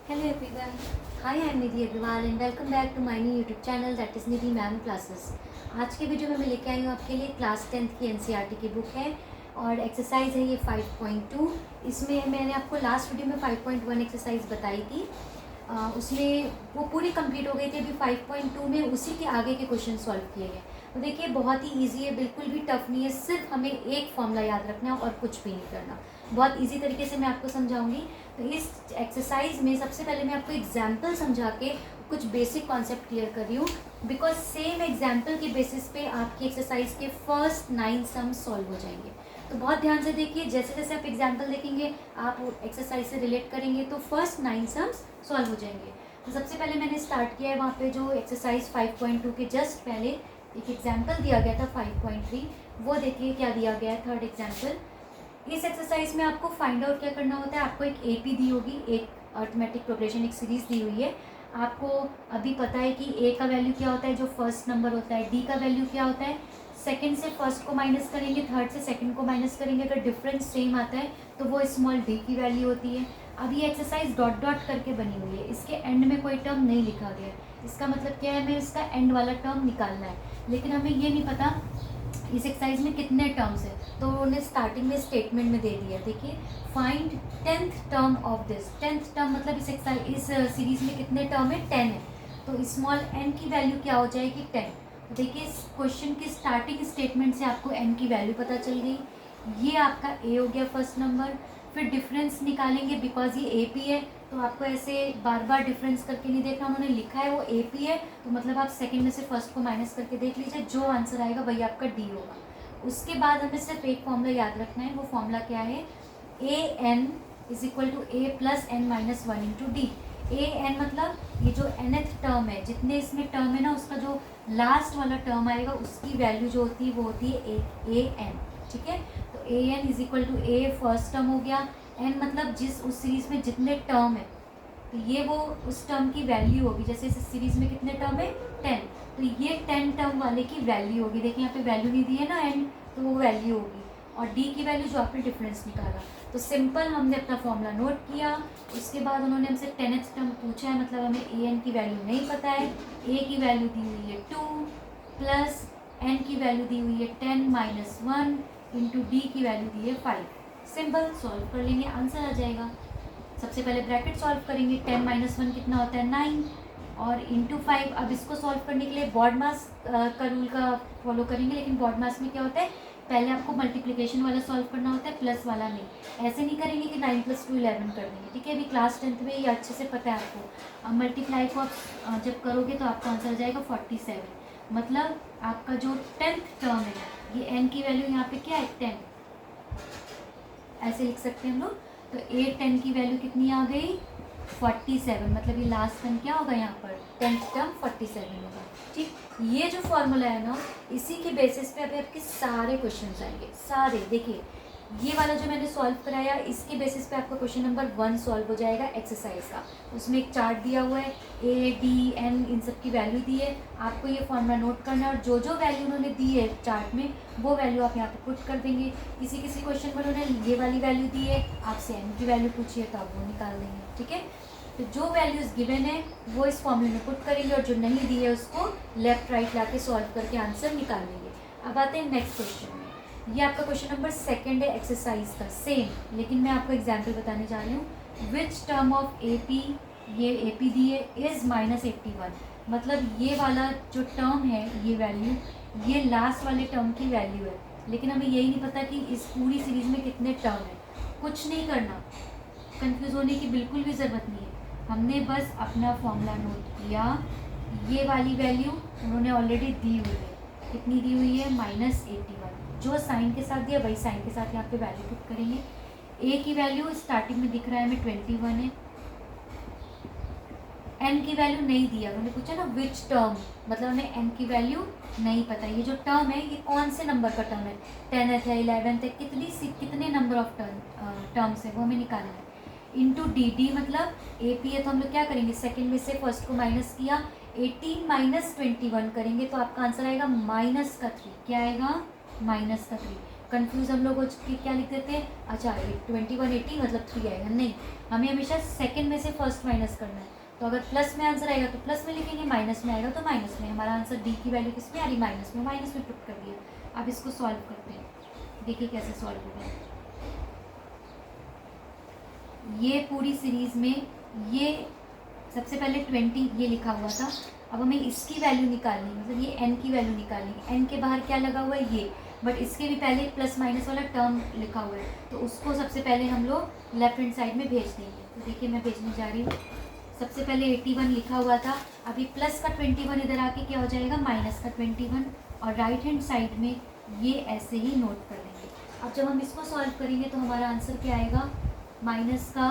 Hello everyone. Hi, I am Nidhi Agrawal and welcome back to my new YouTube channel that is Nidhi Ma'am Classes. आज के video में मैं लेके आई हूँ आपके लिए क्लास 10th की NCERT की बुक है और एक्सरसाइज है ये 5.2। इसमें मैंने आपको लास्ट वीडियो में 5.1 एक्सरसाइज बताई थी, उसमें वो पूरी कंप्लीट हो गई थी। अभी 5.2 में उसी के आगे के क्वेश्चन सॉल्व किए गए। तो देखिए बहुत ही ईजी है, बिल्कुल भी टफ नहीं है, सिर्फ हमें एक फॉर्मूला याद रखना है और कुछ भी नहीं करना। बहुत इजी तरीके से मैं आपको समझाऊंगी। तो इस एक्सरसाइज में सबसे पहले मैं आपको एग्जाम्पल समझा के कुछ बेसिक कॉन्सेप्ट क्लियर कर रही हूँ, बिकॉज सेम एग्जाम्पल के बेसिस पे आपकी एक्सरसाइज के फर्स्ट 9 सम सॉल्व हो जाएंगे। तो बहुत ध्यान से देखिए, जैसे जैसे आप एग्जाम्पल देखेंगे आप एक्सरसाइज से रिलेट करेंगे तो फर्स्ट 9 सम्स सॉल्व हो जाएंगे। तो सबसे पहले मैंने स्टार्ट किया है वहाँ पे जो एक्सरसाइज 5.2 के जस्ट पहले एक एग्जाम्पल दिया गया था 5.3, वो देखिए क्या दिया गया है। थर्ड एग्जाम्पल, इस एक्सरसाइज में आपको फाइंड आउट क्या करना होता है। आपको एक एपी दी होगी, एक अर्थमेटिक प्रोग्रेशन, एक सीरीज दी हुई है। आपको अभी पता है कि ए का वैल्यू क्या होता है जो फर्स्ट नंबर होता है, डी का वैल्यू क्या होता है, सेकंड से फर्स्ट को माइनस करेंगे, थर्ड से सेकंड को माइनस करेंगे, अगर डिफरेंस सेम आता है तो वो स्मॉल डी की वैल्यू होती है। अब ये एक्सरसाइज डॉट डॉट करके बनी हुई है, इसके एंड में कोई टर्म नहीं लिखा गया है। इसका मतलब क्या है, हमें इसका एंड वाला टर्म निकालना है, लेकिन हमें ये नहीं पता इस एक्सरसाइज में कितने टर्म्स है। तो उन्होंने स्टार्टिंग में स्टेटमेंट में दे दिया, देखिए find 10th term of this. 10th term मतलब इस सीरीज में कितने टर्म है, 10 है। तो स्मॉल एन की वैल्यू क्या हो जाएगी, 10। तो देखिए इस क्वेश्चन की स्टार्टिंग स्टेटमेंट से आपको एन की वैल्यू पता चल गई। ये आपका ए हो गया फर्स्ट नंबर। फिर डिफरेंस निकालेंगे, बिकॉज ये ए पी है तो आपको ऐसे बार बार डिफरेंस करके नहीं देखना, उन्होंने लिखा है वो ए पी है तो मतलब आप सेकंड में से फर्स्ट को माइनस करके देख लीजिए, जो आंसर आएगा वही आपका डी होगा। उसके बाद हमें सिर्फ एक फॉर्मूला याद रखना है, वो फॉर्मूला क्या है, A N is equal to A plus N minus 1 into D. A N मतलब ये जो nth टर्म है, जितने इसमें टर्म है ना उसका जो लास्ट वाला टर्म आएगा उसकी वैल्यू जो होती है वो होती है ए एन। ठीक है, तो A N is equal to A first term हो गया, एन मतलब जिस उस सीरीज में जितने टर्म है तो ये वो उस टर्म की वैल्यू होगी। जैसे इस सीरीज में कितने टर्म है, 10, तो ये 10 टर्म वाले की वैल्यू होगी। देखिए यहाँ पे वैल्यू नहीं दी है ना एन, तो वो वैल्यू होगी। और डी की वैल्यू जो आपने डिफरेंस निकाला। तो सिंपल हमने अपना फॉर्मूला नोट किया। उसके बाद उन्होंने हमसे 10th टर्म पूछा है, मतलब हमें ए एन की वैल्यू नहीं पता है। ए की वैल्यू दी हुई है 2 प्लस एन की वैल्यू दी हुई है 10 माइनस 1 इंटू डी की वैल्यू दी है 5। सिंपल सॉल्व कर लेंगे, आंसर आ जाएगा। सबसे पहले ब्रैकेट सॉल्व करेंगे, 10 माइनस 1 कितना होता है 9 और इंटू 5। अब इसको सॉल्व करने के लिए बॉड मास का रूल का फॉलो करेंगे, लेकिन बॉड मास में क्या होता है, पहले आपको मल्टीप्लिकेशन वाला सॉल्व करना होता है, प्लस वाला नहीं। ऐसे नहीं करेंगे कि 9 + 2 11 कर देंगे, ठीक है। अभी क्लास 10th में ये अच्छे से पता है आपको। अब मल्टीप्लाई को आप जब करोगे तो आपका आंसर आ जाएगा 47। मतलब आपका जो 10th टर्म है, ये एन की वैल्यू यहाँ पे क्या है 10, ऐसे लिख सकते हैं हम लोग। तो 8 10 की वैल्यू कितनी आ गई 47, मतलब ये लास्ट टर्म क्या होगा यहाँ पर 10th टर्म 47 होगा। ठीक, ये जो फॉर्मूला है ना इसी के बेसिस पे अभी आपके सारे क्वेश्चंस आएंगे, सारे। देखिए ये वाला जो मैंने सॉल्व कराया इसके बेसिस पे आपका क्वेश्चन नंबर 1 सॉल्व हो जाएगा एक्सरसाइज का। उसमें एक चार्ट दिया हुआ है, ए डी एन इन सब की वैल्यू दी है, आपको ये फॉर्मूला नोट करना है और जो जो वैल्यू उन्होंने दी है चार्ट में वो वैल्यू आप यहाँ पे पुट कर देंगे। किसी किसी क्वेश्चन में उन्होंने ये वाली वैल्यू दी है, आपसे एन की वैल्यू पूछी है तो आप वो निकाल देंगे। ठीक है, तो जो वैल्यूज़ गिवन है वो इस फॉर्मूले में पुट करेंगे और जो नहीं दी है उसको लेफ्ट राइट ला के सॉल्व करके आंसर निकाल लेंगे। अब आते हैं नेक्स्ट क्वेश्चन में। ये आपका क्वेश्चन नंबर 2 है एक्सरसाइज का, सेम, लेकिन मैं आपको एग्जाम्पल बताने जा रही हूँ। Which term of A P, ये ए पी दी है, इज़ -81। मतलब ये वाला जो टर्म है, ये वैल्यू, ये लास्ट वाले टर्म की वैल्यू है, लेकिन हमें यही नहीं पता कि इस पूरी सीरीज में कितने टर्म है। कुछ नहीं करना, कंफ्यूज होने की बिल्कुल भी ज़रूरत नहीं है, हमने बस अपना फॉर्मूला नोट किया। ये वाली वैल्यू उन्होंने ऑलरेडी दी हुई है, कितनी दी हुई है -81। जो साइन के साथ दिया वही साइन के साथ यहाँ पे वैल्यू पुट करेंगे। ए की वैल्यू स्टार्टिंग में दिख रहा है हमें 21 है। एन की वैल्यू नहीं दिया, उन्होंने पूछा ना विच टर्म, मतलब हमें एन की वैल्यू नहीं पता। ये जो टर्म है ये कौन से नंबर का टर्म है, 10th है 11th है, कितने नंबर ऑफ टर्म्स है वो हमें निकालना है। इंटू डी, डी मतलब ए पी है तो हम लोग क्या करेंगे, सेकंड में से फर्स्ट को माइनस किया, 18 माइनस 21 करेंगे तो आपका आंसर आएगा -3। क्या आएगा, -3। कंफ्यूज हम लोग हो चुके, क्या लिख देते हैं, अच्छा 2180 मतलब 3 आएगा, नहीं, हमें हमेशा सेकंड में से फर्स्ट माइनस करना है। तो अगर प्लस में आंसर आएगा तो प्लस में लिखेंगे, माइनस में आएगा तो माइनस में। हमारा आंसर डी की वैल्यू किस में आ रही, माइनस में, माइनस में पुट कर दिया। अब इसको सॉल्व करते हैं, देखिए कैसे सॉल्व होगा। ये पूरी सीरीज में ये सबसे पहले 20 ये लिखा हुआ था, अब हमें इसकी वैल्यू निकालनी है, मतलब ये n की वैल्यू निकालनी है। n के बाहर क्या लगा हुआ है, ये, बट इसके भी पहले प्लस माइनस वाला टर्म लिखा हुआ है, तो उसको सबसे पहले हम लोग लेफ्ट हैंड साइड में भेज देंगे। तो देखिए मैं भेजने जा रही हूँ। सबसे पहले 81 लिखा हुआ था, अभी प्लस का 21 इधर आके क्या हो जाएगा, माइनस का 21, और राइट हैंड साइड में ये ऐसे ही नोट कर देंगे। अब जब हम इसको सॉल्व करेंगे तो हमारा आंसर क्या आएगा, माइनस का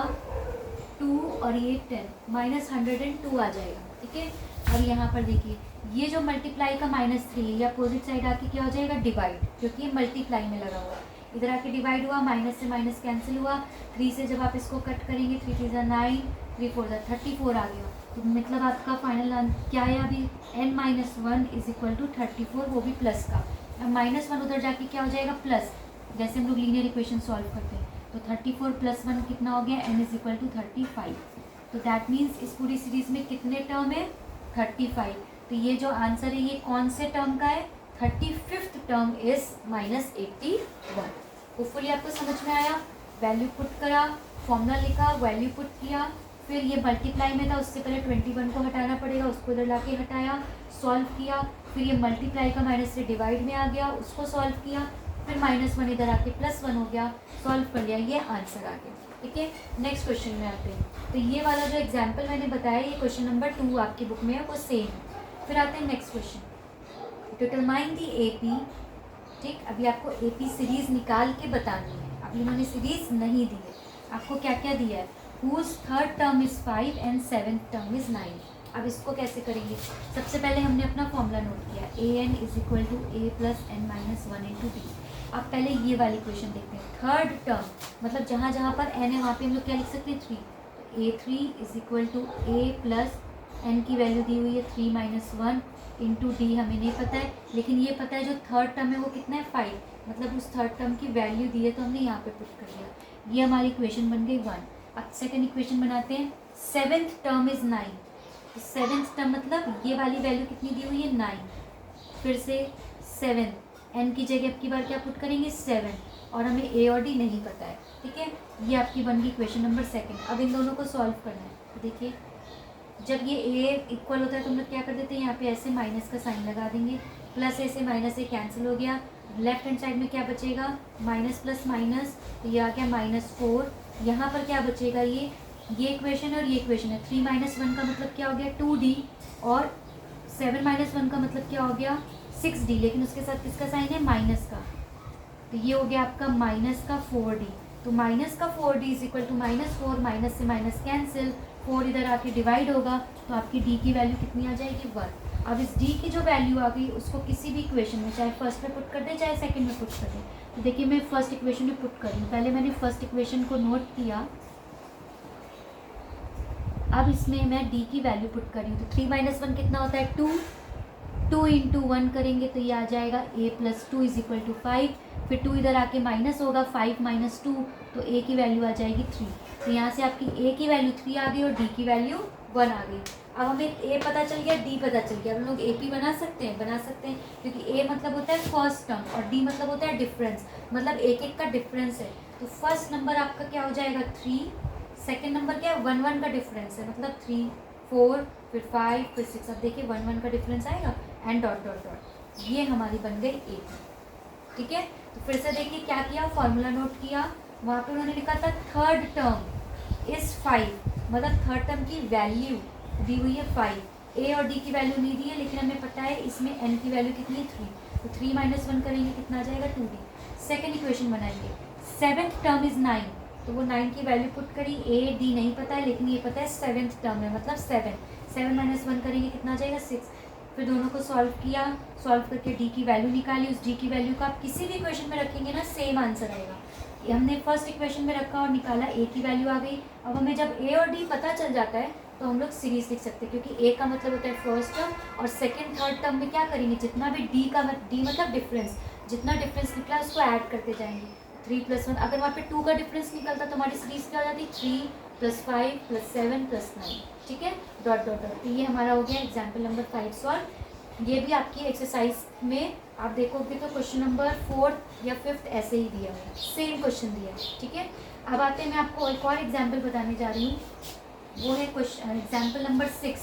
2 और ये 10, माइनस 102 आ जाएगा, ठीक है। और यहाँ पर देखिए ये जो मल्टीप्लाई का -3 ये अपोजिट साइड आके क्या हो जाएगा, डिवाइड, क्योंकि ये मल्टीप्लाई में लगा हुआ है, इधर आके डिवाइड हुआ, माइनस से माइनस कैंसिल हुआ, 3 से जब आप इसको कट करेंगे 3 3 9, 3 4 34 आ गया। तो मतलब आपका फाइनल आंसर क्या है, अभी n-1 = 34, वो भी प्लस का। अब -1 उधर जाके क्या हो जाएगा, प्लस, जैसे हम लोग लीनियर इक्वेशन सॉल्व करते हैं, तो 34 + 1 कितना हो गया, n = 35। तो दैट मीन्स इस पूरी सीरीज में कितने टर्म है, 35। तो ये जो आंसर है ये कौन से टर्म का है, 35th टर्म इज -81। होपफुली आपको समझ में आया। वैल्यू पुट करा, फॉर्मूला लिखा, वैल्यू पुट किया, फिर ये मल्टीप्लाई में था, उससे पहले 21 को हटाना पड़ेगा, उसको इधर लाके हटाया, सॉल्व किया, फिर ये मल्टीप्लाई का माइनस से डिवाइड में आ गया, उसको सॉल्व किया, फिर -1 इधर आके +1 हो गया, सॉल्व कर लिया, ये आंसर आ गया, ठीक है। नेक्स्ट क्वेश्चन में आते हैं। तो ये वाला जो एग्जाम्पल मैंने बताया ये क्वेश्चन नंबर 2 आपकी बुक में है, वो सेम है। फिर आते हैं next question, determine the AP, ठीक। अभी आपको AP सीरीज निकाल के बतानी है, अभी उन्होंने सीरीज नहीं दी है, आपको क्या क्या दिया है, whose third term is 5 and 7th term is 9। अब इसको कैसे करेंगे, सबसे पहले हमने अपना फॉर्मूला नोट किया, an = a + n-1 × d। अब पहले ये वाली क्वेश्चन देखते हैं, थर्ड टर्म मतलब जहाँ जहाँ पर n है वहाँ पे हम लोग क्या लिख सकते हैं, 3। तो a3 = a + n की वैल्यू दी हुई है 3 - 1 × d, हमें नहीं पता है, लेकिन ये पता है जो थर्ड टर्म है वो कितना है, 5, मतलब उस थर्ड टर्म की वैल्यू दी है तो हमने यहाँ पे पुट कर दिया, ये हमारी इक्वेशन बन गई 1। अब सेकेंड इक्वेशन बनाते हैं, 7th टर्म इज 9। तो 7th टर्म मतलब ये वाली वैल्यू कितनी दी हुई है, 9, फिर से 7, n की जगह अब की बार क्या पुट करेंगे, 7, और हमें a और d नहीं पता है, ठीक है। ये आपकी बन गई इक्वेशन नंबर 2। अब इन दोनों को सॉल्व करना है। तो देखिए जब ये a इक्वल होता है तो हम लोग क्या कर देते हैं, यहाँ पे ऐसे माइनस का साइन लगा देंगे, प्लस a से माइनस a कैंसिल हो गया, लेफ्ट हैंड साइड में क्या बचेगा, माइनस प्लस माइनस, तो ये आ गया -4। यहाँ पर क्या बचेगा, ये इक्वेशन है और ये इक्वेशन है, 3 - 1 का मतलब क्या हो गया, 2d, और 7 - 1 का मतलब क्या हो गया, 6d, लेकिन उसके साथ किसका साइन है, माइनस का, तो ये हो गया आपका -4d। तो -4d = -4, माइनस से माइनस कैंसिल, 4 इधर आके डिवाइड होगा, तो आपकी d की वैल्यू कितनी आ जाएगी, 1। अब इस d की जो वैल्यू आ गई उसको किसी भी इक्वेशन में, चाहे फर्स्ट में पुट कर दें चाहे सेकंड में पुट कर दें। तो देखिए मैं फर्स्ट इक्वेशन में पुट कर रही हूँ, पहले मैंने फर्स्ट इक्वेशन को नोट किया, अब इसमें मैं d की वैल्यू पुट कर रही हूँ। तो 3 - 1 कितना होता है, 2, 2 × 1 करेंगे तो ये आ जाएगा a + 2 = 5, फिर 2 इधर आके माइनस होगा, 5 - 2, तो a की वैल्यू आ जाएगी 3। तो यहाँ से आपकी a की वैल्यू 3 आ गई और d की वैल्यू 1 आ गई। अब हमें a पता चल गया, d पता चल गया, हम लोग AP बना सकते हैं, क्योंकि a मतलब होता है फर्स्ट टर्म और d मतलब होता है डिफरेंस, मतलब एक एक का डिफरेंस है। तो फर्स्ट नंबर आपका क्या हो जाएगा, 3, सेकेंड नंबर क्या है, 1 1 का डिफरेंस है, मतलब 3 4 फिर 5 फिर 6। अब देखिए 1 1 का डिफरेंस आएगा, एंड डॉट डॉट डॉट, ये हमारी बन गई AP, ठीक है। तो फिर से देखिए क्या किया, फॉर्मूला नोट किया, वहाँ पे उन्होंने लिखा था थर्ड टर्म इज 5, मतलब थर्ड टर्म की वैल्यू दी हुई है 5, a और d की वैल्यू नहीं दी है, लेकिन हमें पता है इसमें n की वैल्यू कितनी है, 3। तो 3 - 1 करेंगे कितना आ जाएगा, 2d। सेकेंड इक्वेशन बनाएंगे, 7th टर्म इज 9, तो वो 9 की वैल्यू पुट करी, a d नहीं पता है, लेकिन ये पता है 7th टर्म है, मतलब 7, 7 - 1 करेंगे कितना आ जाएगा, 6। फिर दोनों को सॉल्व किया, सॉल्व करके d की वैल्यू निकाली, उस d की वैल्यू को आप किसी भी इक्वेशन में रखेंगे ना सेम आंसर आएगा। ये हमने फर्स्ट इक्वेशन में रखा और निकाला, a की वैल्यू आ गई। अब हमें जब a और d पता चल जाता है तो हम लोग सीरीज लिख सकते हैं, क्योंकि a का मतलब होता है फर्स्ट टर्म, और सेकंड थर्ड टर्म में क्या करेंगे, जितना भी d मतलब डिफरेंस, जितना डिफरेंस निकला उसको ऐड करते जाएंगे। 3+1, अगर वहाँ पे 2 का डिफरेंस निकलता तो हमारी सीरीज क्या हो जाती, 3+5+7+9, ठीक है, डॉट डॉट डॉट। तो ये हमारा हो गया एग्जाम्पल नंबर 5 सॉल्व। ये भी आपकी एक्सरसाइज में आप देखोगे तो क्वेश्चन नंबर 4 या 5 ऐसे ही दिया हुआ है, सेम क्वेश्चन दिया है, ठीक है। अब आते हैं, मैं आपको एक और एग्जाम्पल बताने जा रही हूँ, वो है question example number 6।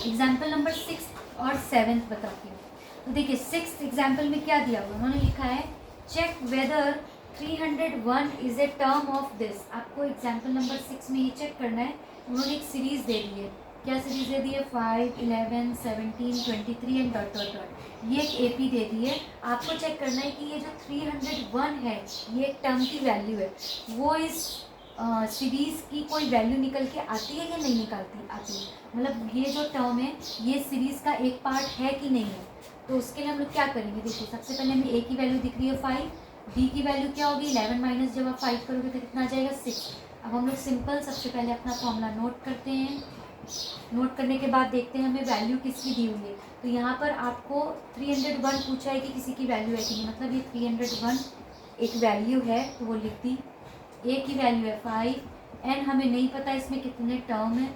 Example number 6 और 7 बताती हूँ। तो देखिए 6th एग्जाम्पल में क्या दिया हुआ, उन्होंने लिखा है check whether 301 is a term of this. आपको एग्जाम्पल नंबर 6 में ये चेक करना है। उन्होंने एक सीरीज दे दी है, क्या सीरीज दे दी है, 5, 11, 17, 23 एंड डॉट डॉट डॉट। ये एक एपी दे दी है। आपको चेक करना है कि ये जो 301 है ये एक टर्म की वैल्यू है, वो इस सीरीज़ की कोई वैल्यू निकल के आती है या नहीं निकलती आती है, मतलब ये जो टर्म है ये सीरीज़ का एक पार्ट है कि नहीं है। तो उसके लिए हम लोग क्या करेंगे, देखिए सबसे पहले हमें ए की वैल्यू दिख रही है 5, बी की वैल्यू क्या होगी 11 माइनस जब आप 5 करोगे तो कितना आ जाएगा 6। अब हम लोग सिंपल सबसे पहले अपना फॉर्मूला नोट करते हैं। नोट करने के बाद देखते हैं हमें वैल्यू किसकी दी हुई है। तो यहाँ पर आपको 301 पूछा है कि किसी की वैल्यू है कि नहीं, मतलब ये 301 एक वैल्यू है तो वो लिख दी। ए की वैल्यू है 5, एन हमें नहीं पता इसमें कितने टर्म है,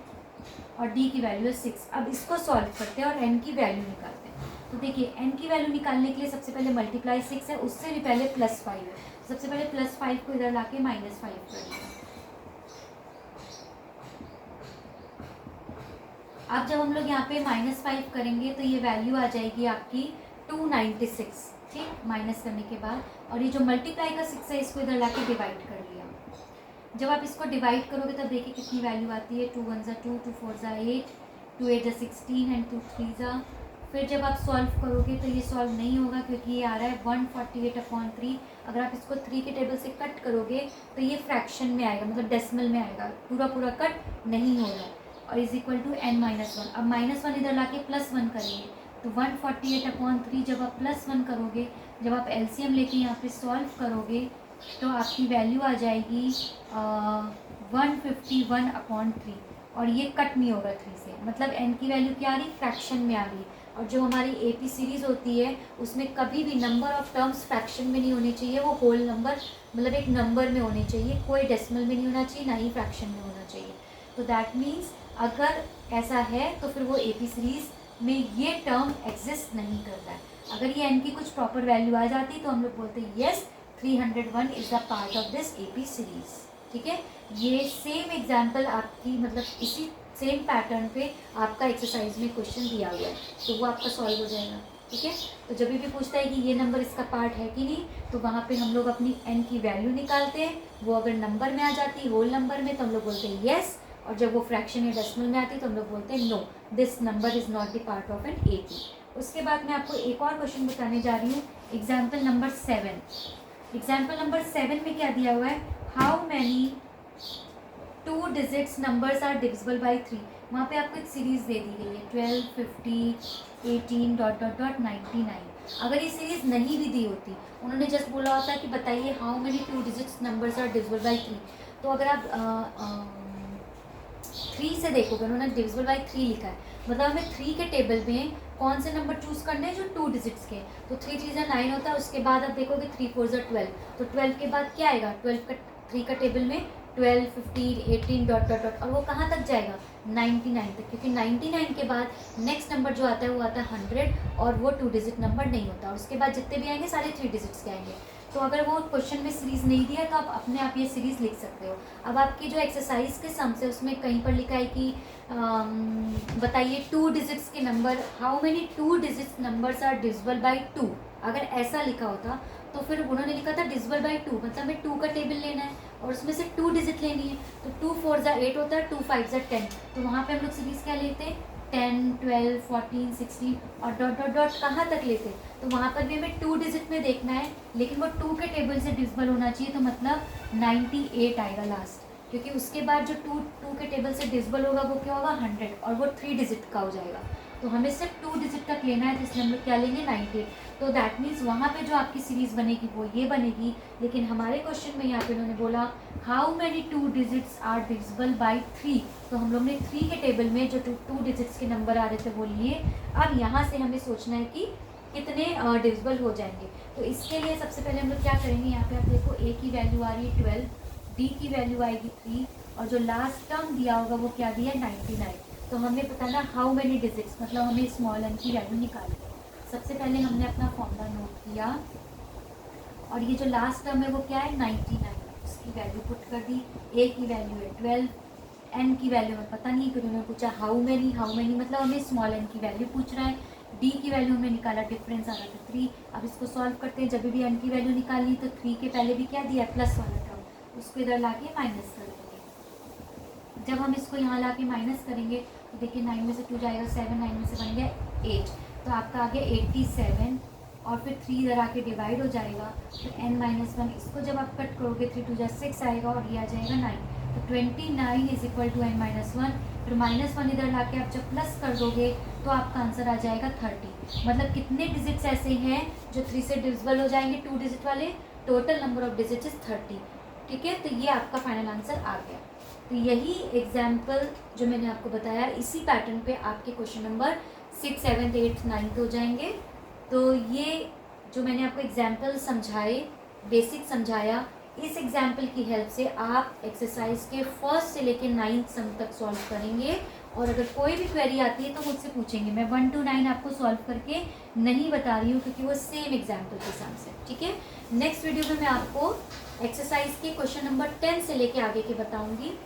और डी की वैल्यू है 6। अब इसको सॉल्व करते हैं और एन की वैल्यू निकालते हैं। तो देखिए एन की वैल्यू निकालने के लिए सबसे पहले मल्टीप्लाई 6 है, उससे भी पहले +5 है। सबसे पहले +5 को इधर लाके -5 कर दिया। अब जब हम लोग यहाँ पे -5 करेंगे तो ये वैल्यू आ जाएगी आपकी 296, ठीक, माइनस करने के बाद। और ये जो मल्टीप्लाई का 6 है इसको इधर लाके डिवाइड कर लिया। जब आप इसको डिवाइड करोगे तब देखिए कितनी वैल्यू आती है, 2 1 ज़ा 2, 2 4 ज़ा 8, 2 8 ज़ा 16 एंड 2 3 ज़ा। फिर जब आप सॉल्व करोगे तो ये सॉल्व नहीं होगा क्योंकि ये आ रहा है 148/3। अगर आप इसको 3 के टेबल से कट करोगे तो ये फ्रैक्शन में आएगा, मतलब डेसिमल में आएगा, पूरा पूरा कट नहीं हो रहा है। और इज इक्वल टू n-1। अब -1 इधर लाके +1 करेंगे तो 148/3 जब आप +1 करोगे, जब आप एलसीएम लेके यहाँ पे सॉल्व करोगे तो आपकी वैल्यू आ जाएगी 151/3। और ये कट नहीं होगा 3 से, मतलब n की वैल्यू क्या आ रही, फ्रैक्शन में आ रही। और जो हमारी एपी सीरीज़ होती है उसमें कभी भी नंबर ऑफ टर्म्स फ्रैक्शन में नहीं होने चाहिए, वो होल नंबर मतलब एक नंबर में होने चाहिए, कोई डेसिमल में नहीं होना चाहिए, ना ही फ्रैक्शन में होना चाहिए। तो दैट मीन्स अगर ऐसा है तो फिर वो एपी सीरीज़ में ये टर्म एग्जिस्ट नहीं करता है। अगर ये n की कुछ प्रॉपर वैल्यू आ जाती तो हम लोग बोलते हैं yes 301 is the part of this AP series, ठीक है। ये सेम एग्जाम्पल आपकी मतलब इसी सेम पैटर्न पे आपका एक्सरसाइज में क्वेश्चन दिया हुआ है, तो वो आपका सॉल्व हो जाएगा, ठीक है। तो जब भी पूछता है कि ये नंबर इसका पार्ट है कि नहीं, तो वहाँ पे हम लोग अपनी n की वैल्यू निकालते हैं। वो अगर नंबर में आ जाती, होल नंबर में, तो हम लोग बोलते हैं येस, और जब वो फ्रैक्शन या डेसिमल में आती तो हम लोग बोलते हैं no, this number is not the part of an AP. उसके बाद मैं आपको एक और क्वेश्चन बताने जा रही हूँ, एग्जाम्पल नंबर 7। एग्जाम्पल नंबर 7 में क्या दिया हुआ है, how many 2 digits numbers are divisible by 3। वहाँ पे आपको एक सीरीज़ दे दी गई है 12, 50, 18 डॉट डॉट डॉट 99। अगर ये सीरीज़ नहीं भी दी होती, उन्होंने जस्ट बोला होता है कि बताइए how many 2 digits numbers are divisible by 3, तो अगर आप 3 से देखोगे, उन्होंने डिविजिबल बाई 3 लिखा है, मतलब हमें 3 के टेबल में कौन से नंबर चूज़ करने हैं जो 2 डिजिट्स के। तो 3 3 ज़ा 9 होता है, उसके बाद आप देखोगे 3 4 ज़ा 12, तो 12 के बाद क्या आएगा, 3 का टेबल में 12, 15, 18 डॉट डॉट डॉट, और वो कहाँ तक जाएगा 99 तक, क्योंकि 99 के बाद नेक्स्ट नंबर जो आता है वो आता है 100, और वो 2 डिजिट नंबर नहीं होता, और उसके बाद जितने भी आएंगे सारे 3 डिजिट्स के आएंगे। तो अगर वो क्वेश्चन में सीरीज़ नहीं दिया तो आप अपने आप ये सीरीज़ लिख सकते हो। अब आपकी जो एक्सरसाइज के सम्स है उसमें कहीं पर लिखा है कि बताइए 2 डिजिट्स के number, how many 2 digits numbers are divisible by 2। अगर ऐसा लिखा होता तो फिर उन्होंने लिखा था डिविजिबल बाई 2, मतलब हमें 2 का टेबल लेना है और उसमें से 2 डिजिट लेनी है। तो 2 4 ज़ा 8 होता है, 2 5 ज़ा 10, तो वहाँ पे हम लोग सीरीज़ क्या लेते हैं 10, 12, 14, 16 और डॉट डॉट डॉट कहाँ तक लेते, तो वहाँ पर भी हमें 2 डिजिट में देखना है, लेकिन वो 2 के टेबल से डिविजिबल होना चाहिए, तो मतलब 98 आएगा लास्ट, क्योंकि उसके बाद जो 2 के टेबल से डिविजिबल होगा वो क्या होगा 100, और वो 3 डिजिट का हो जाएगा। तो हमें सिर्फ 2 डिजिट तक लेना है, तो इसलिए हम लोग क्या लेंगे 98। तो दैट मीन्स वहाँ पे जो आपकी सीरीज़ बनेगी वो ये बनेगी, लेकिन हमारे क्वेश्चन में यहाँ पे उन्होंने बोला how many 2 digits are divisible by 3, तो हम लोग ने 3 के टेबल में जो 2 डिजिट्स के नंबर आ रहे थे वो लिए। अब यहाँ से हमें सोचना है कि कितने डिविजिबल हो जाएंगे। तो इसके लिए सबसे पहले हम लोग क्या करेंगे, यहाँ पे आप देखो a की वैल्यू आ रही है 12, d की वैल्यू आएगी 3 और जो लास्ट टर्म दिया होगा वो क्या दिया है 99। तो हमें पता ना हाउ मेनी डिजिट्स, मतलब हमें स्मॉल n की वैल्यू निकालनी है। सबसे पहले हमने अपना फॉर्मूला नोट किया और ये जो लास्ट टर्म है वो क्या है 99, उसकी वैल्यू पुट कर दी। a की वैल्यू है 12, n की वैल्यू हमें पता नहीं क्योंकि उन्होंने पूछा हाउ मेनी मतलब हमें स्मॉल n की वैल्यू पूछ रहा है। d की वैल्यू हमने निकाला, डिफरेंस आ रहा था 3। अब इसको सॉल्व करते हैं, जब भी n की वैल्यू निकालनी तो 3 के पहले भी क्या दिया प्लस वाला टर्म, उसको इधर ला के माइनस कर देंगे। जब हम इसको यहाँ ला के माइनस करेंगे तो देखिए 9 में से 2 जाएगा 7, 9 में से बन गया 8, तो आपका आ गया 87 और फिर 3 इधर आके डिवाइड हो जाएगा। तो n-1 इसको जब आप कट करोगे 3 2 6 आएगा और ये आ जाएगा 9। तो 29 इज इक्वल टू n-1। फिर -1 इधर लाके आप जब प्लस कर दोगे तो आपका आंसर आ जाएगा 30। मतलब कितने डिजिट्स ऐसे हैं जो 3 से डिविजिबल हो जाएंगे, 2 डिजिट वाले। Total number of digit is 30। ठीक है, तो ये आपका फाइनल आंसर आ गया। तो यही एग्जाम्पल जो मैंने आपको बताया, इसी पैटर्न पे आपके क्वेश्चन नंबर 6, 7, 8, 9 हो जाएंगे। तो ये जो मैंने आपको एग्जाम्पल समझाए, बेसिक समझाया, इस एग्जाम्पल की हेल्प से आप एक्सरसाइज के फर्स्ट से लेकर 9th सम तक सॉल्व करेंगे। और अगर कोई भी क्वेरी आती है तो मुझसे पूछेंगे। मैं 1 to 9 आपको सॉल्व करके नहीं बता रही हूँ क्योंकि वो सेम एग्जाम्पल के साथ है। ठीक है, नेक्स्ट वीडियो में मैं आपको एक्सरसाइज के क्वेश्चन नंबर 10 से लेके आगे के बताऊँगी।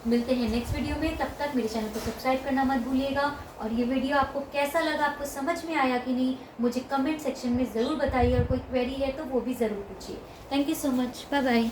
मिलते हैं नेक्स्ट वीडियो में, तब तक मेरे चैनल को सब्सक्राइब करना मत भूलिएगा। और ये वीडियो आपको कैसा लगा, आपको समझ में आया कि नहीं, मुझे कमेंट सेक्शन में ज़रूर बताइए और कोई क्वेरी है तो वो भी ज़रूर पूछिए। Thank you so much, bye bye.